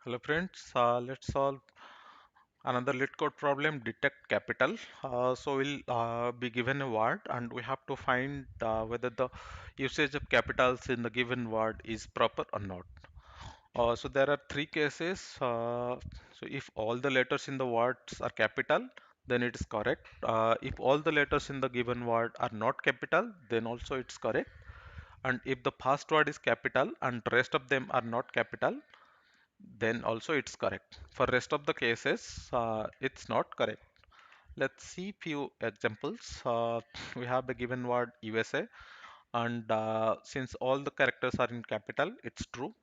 Hello friends, let's solve another LeetCode problem, detect capital. So we'll be given a word and we have to find whether the usage of capitals in the given word is proper or not. So there are three cases. So if all the letters in the words are capital, then it is correct. If all the letters in the given word are not capital, then also it's correct. And if the first word is capital and rest of them are not capital, then also it's correct. For rest of the cases, it's not correct. Let's see few examples. We have the given word USA, and since all the characters are in capital, it's true.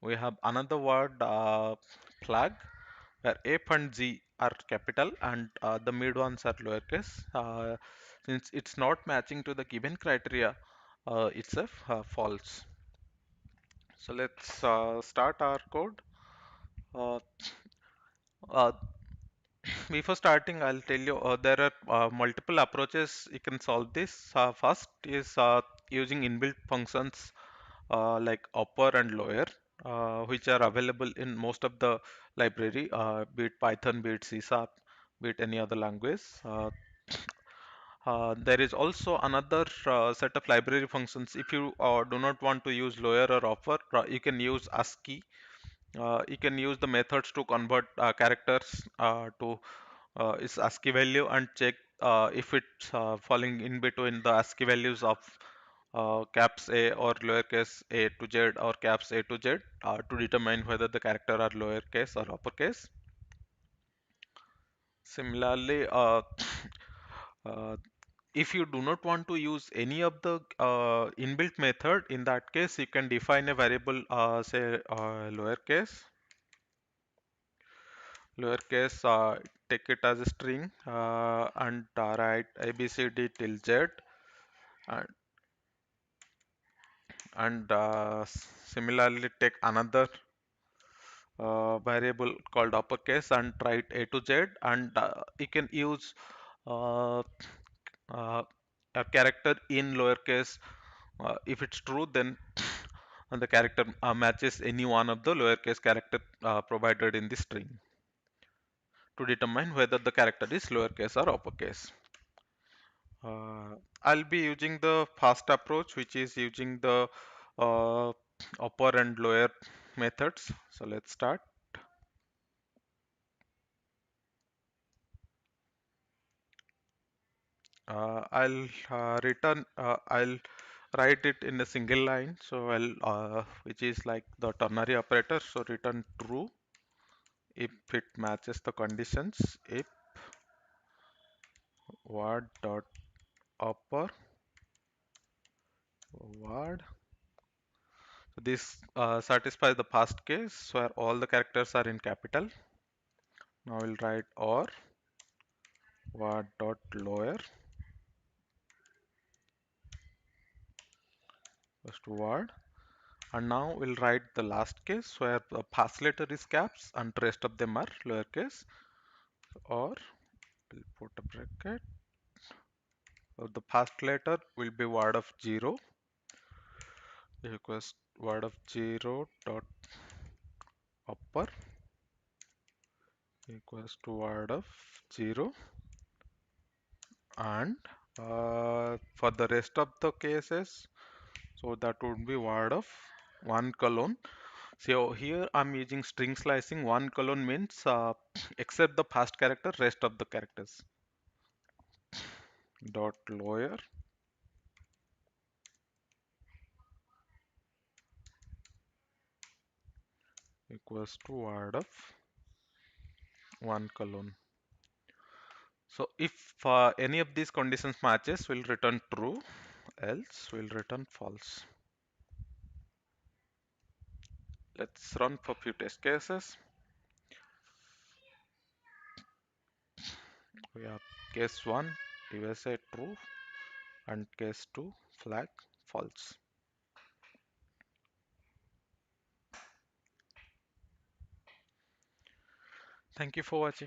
We have another word flag, where F and G are capital and the mid ones are lowercase. Since it's not matching to the given criteria, it's a false. So let's start our code. Uh, uh, Before starting, I'll tell you there are multiple approaches you can solve this. First is using inbuilt functions like upper and lower, which are available in most of the library, be it Python, be it C Sharp, be it any other language. There is also another set of library functions. If you do not want to use lower or upper, you can use ASCII. You can use the methods to convert characters to its ASCII value and check if it's falling in between the ASCII values of caps A or lowercase a to z or caps A to z to determine whether the character are lowercase or uppercase. Similarly, uh, if you do not want to use any of the inbuilt method, in that case you can define a variable, say lowercase, take it as a string and write abcd till z, and, and similarly take another variable called uppercase and write a to z, and you can use uh, uh, a character in lowercase. If it's true, then the character matches any one of the lowercase character provided in the string to determine whether the character is lowercase or uppercase. I'll be using the fast approach, which is using the uh, upper and lower methods. So let's start. I'll write it in a single line. So which is like the ternary operator. So return true if it matches the conditions. If word dot upper word. So this satisfies the past case where all the characters are in capital. Now we'll write or word dot lower first word, and now we'll write the last case where the past letter is caps and rest of them are lowercase, or we'll put a bracket. So the past letter will be word of 0 equals word of 0 dot upper equals to word of 0, and for the rest of the cases, so that would be word of 1 colon. So here I'm using string slicing. 1 colon means except the first character, rest of the characters. Dot lower equals to word of 1 colon. So if any of these conditions matches, we'll return true, else we'll return false. Let's run for few test cases. We have case 1, USA true, and case 2, flag false. Thank you for watching.